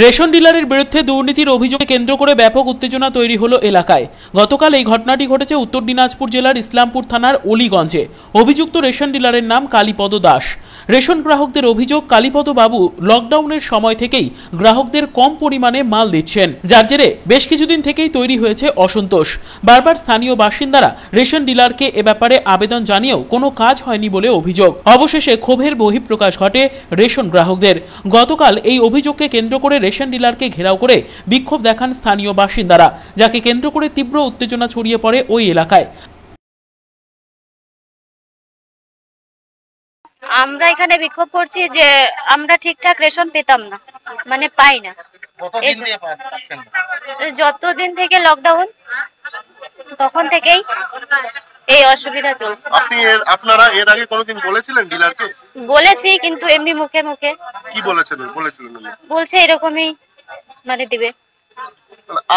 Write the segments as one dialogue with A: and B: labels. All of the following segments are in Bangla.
A: রেশন ডিলারের বিরুদ্ধে দুর্নীতির অভিযোগে কেন্দ্র করে ব্যাপক উত্তেজনা তৈরি হলো এলাকায়। গতকাল এই ঘটনাটি ঘটেছে উত্তর দিনাজপুর জেলার ইসলামপুর থানার অলিগঞ্জে। অভিযুক্ত রেশন ডিলারের নাম কালীপদ দাস। রেশন গ্রাহকদের অভিযোগ, কালীপদ বাবু লকডাউনের সময় থেকেই গ্রাহকদের কম পরিমাণে মাল দিচ্ছেন, যার জেরে বেশ কিছুদিন থেকেই তৈরি হয়েছে অসন্তোষ। বারবার স্থানীয় বাসিন্দারা রেশন ডিলারকে এ ব্যাপারে আবেদন জানিয়েও কোনো কাজ হয়নি বলে অভিযোগ। অবশেষে ক্ষোভের বহিঃপ্রকাশ ঘটে রেশন গ্রাহকদের। গতকাল এই অভিযোগকে কেন্দ্র করে রেশন ডিলারকে ঘেরাও করে বিক্ষোভ দেখান স্থানীয় বাসিন্দারা, যাকে কেন্দ্র করে তীব্র উত্তেজনা ছড়িয়ে পড়ে ওই এলাকায়।
B: আমরা এখানে বিক্ষোভ করছি যে আমরা ঠিকঠাক রেশন পেতাম না, মানে পাই না। যতদিন থেকে লকডাউন তখন থেকেই এই অসুবিধা চলছে।
C: আপনারা এর আগে কোনোদিন বলেছিলেন ডিলারকে?
B: বলেছি, কিন্তু এমনি মুখে মুখে।
C: কি বলেছিলেন?
B: বলছে এরকমই মানে দিবে।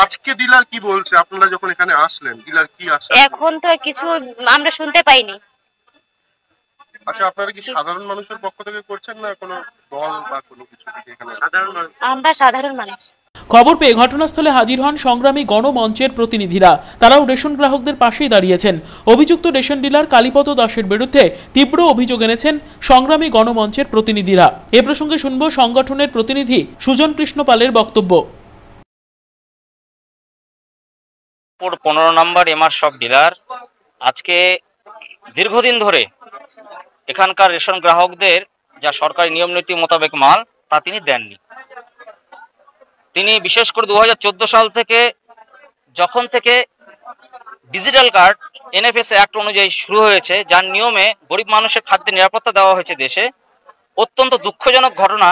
C: আজকে ডিলার কি বলছে? আপনারা যখন এখানে আসলেন ডিলার কি আসছে?
B: এখন তো কিছু আমরা শুনতে পাইনি।
C: আচ্ছা, আপনারা কি সাধারণ মানুষের পক্ষ থেকে করছেন না কোনো দল বা কোনো কিছু থেকে এখানে?
B: আমরা সাধারণ মানুষ।
A: খবর পেয়ে ঘটনাস্থলে হাজির হন সংগ্রামী গণমঞ্চের প্রতিনিধিরা। তারাও রেশন গ্রাহকদের পাশেই দাঁড়িয়েছেন। অভিযুক্ত রেশন ডিলার কালীপদ দাসের বিরুদ্ধে তীব্র অভিযোগ এনেছেন সংগ্রামী গণমঞ্চের প্রতিনিধিরা। এ প্রসঙ্গে শুনব সংগঠনের প্রতিনিধি সুজন কৃষ্ণ পালের বক্তব্য।
D: 15 নম্বর এমআর শপ ডিলার আজকে দীর্ঘদিন ধরে এখানকার রেশন গ্রাহকদের যা সরকারি নিয়ম নীতি মোতাবেক মাল তা তিনি দেননি। তিনি বিশেষ করে 2014 সাল থেকে যখন থেকে ডিজিটাল কার্ড এনএফএস অ্যাক্ট অনুযায়ী শুরু হয়েছে, যার নিয়মে গরিব মানুষের খাদ্যের নিরাপত্তা দেওয়া হয়েছে দেশে, অত্যন্ত দুঃখজনক ঘটনা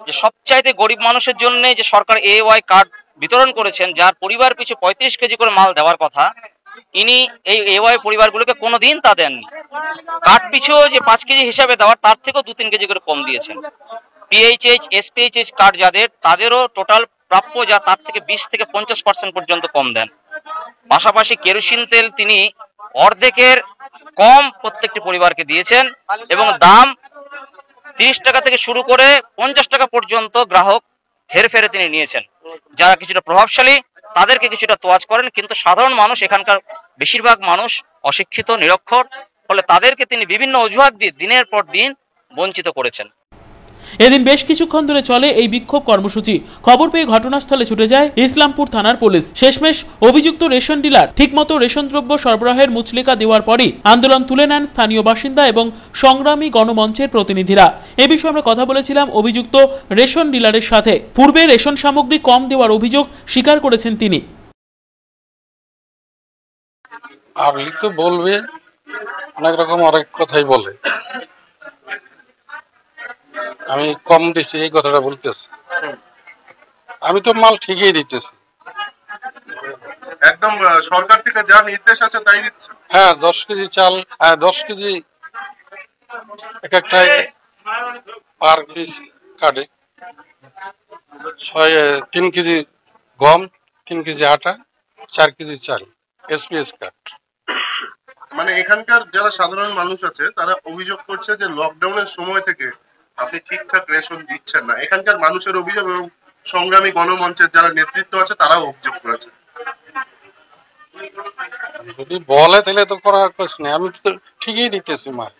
D: যে সবচাইতে গরিব মানুষের জন্য যে সরকার এওয়াই কার্ড বিতরণ করেছেন, যার পরিবার পিছু 35 কেজি করে মাল দেওয়ার কথা, ইনি এই এওয়াই পরিবারগুলোকে কোনোদিন তা দেননি। কার্ড পিছু যে 5 কেজি হিসাবে দেওয়ার তার থেকেও 2-3 কেজি করে কম দিয়েছেন। পিএইচএইচ এসপিএইচএইচ কার্ড যাদের, তাদেরও টোটাল প্রাপ্য যা তার থেকে 20 থেকে 50% পর্যন্ত কম দেন। পাশাপাশি কেরোসিন তেল তিনি অর্ধেকের কম প্রত্যেকটি পরিবারকে দিয়েছেন এবং দাম 30 টাকা থেকে শুরু করে 50 টাকা পর্যন্ত গ্রাহক হেরফেরে তিনি নিয়েছেন। যারা কিছুটা প্রভাবশালী তাদেরকে কিছুটা তোয়াজ করেন, কিন্তু সাধারণ মানুষ, এখানকার বেশিরভাগ মানুষ অশিক্ষিত, নিরক্ষর, ফলে তাদেরকে তিনি বিভিন্ন অজুহাত দিয়ে দিনের পর দিন বঞ্চিত করেছেন।
A: এদিন বেশ কিছুক্ষণ ধরে চলে এই বিক্ষোভ কর্মসূচি। খবর পেয়ে ঘটনাস্থলে ছুটে যায় ইসলামপুর থানার পুলিশ। শেষমেশ অভিযুক্ত রেশন ডিলার ঠিকমতো রেশন দ্রব্য সরবরাহের মুচলেকা দেওয়ার পরই আন্দোলন তুলে নেন স্থানীয় বাসিন্দা এবং সংগ্রামী গণমঞ্চের প্রতিনিধিরা। এ বিষয়ে আমরা কথা বলেছিলাম অভিযুক্ত রেশন ডিলারের সাথে। পূর্বে রেশন সামগ্রী কম দেওয়ার অভিযোগ স্বীকার করেছেন তিনি।
E: পাবলিক তো বলবে, অনেক রকম অনেক কথাই বলে। আমি কম দিছি এই কথাটা বলতেছি, আমি তো মাল ঠিকই দিতেছি।
C: একদম সরকার থেকে যা নির্দেশ আছে তাই দিচ্ছে।
E: হ্যাঁ, 10 কেজি চাল, 10 কেজি এক একটাই পার পিস কাটে। 3 কেজি গম, 3 কেজি আটা, 4 কেজি চাল, এসপিএস কার্ড।
C: মানে এখানকার যারা সাধারণ মানুষ আছে তারা অভিযোগ করছে যে লকডাউনের সময় থেকে আপনি ঠিকঠাক রেশন দিচ্ছেন না। এখানকার মানুষের অভিযোগ এবং সংগ্রামী গণমঞ্চের যারা নেতৃত্ব আছে তারাও অভিযোগ করেছে।
E: যদি বলে তাহলে তো করার কিছু নেই, আমি তো ঠিকই দিতেছি মাল।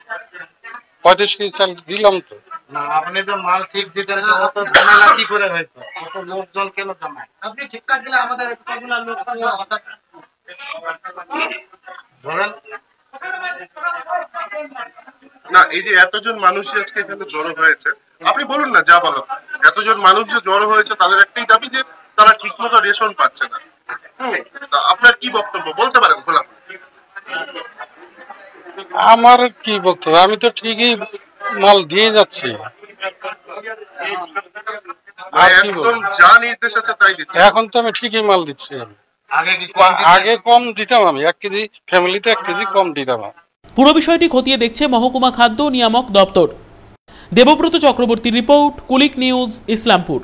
E: 35 কেজি চাল দিলাম তো।
F: না, আপনি তো মাল ঠিক দিতেন, অত ঝামেলা কি করে হইতো? অত লোকজন কেন জমায়? আপনি ঠিকঠাক দিলে আমাদের এতগুলো লোক ধরেন
C: না, এই যে এতজন মানুষ আজকে এখানে জড়ো হয়েছে, আপনি বলুন না যা বলো। এতজন মানুষ যে জড়ো হয়েছে তাদের একটাই দাবি যে তারা ঠিকমতো রেশন পাচ্ছে না। আপনার কি বক্তব্য বলতে পারেন খোলা?
E: আমার কি বক্তব্য, আমি তো ঠিকই মাল দিয়ে যাচ্ছি।
C: যা নির্দেশ আছে তাই দিচ্ছে।
E: এখন তো আমি ঠিকই মাল দিচ্ছি। আগে কম দিতাম, আমি 1 কেজি ফ্যামিলিতে 1 কেজি কম দিতাম।
A: পুরো বিষয়টি খতিয়ে দেখছে মহকুমা খাদ্য নিয়ামক দপ্তর। দেবব্রত চক্রবর্তীর রিপোর্ট, কুলিক নিউজ, ইসলামপুর।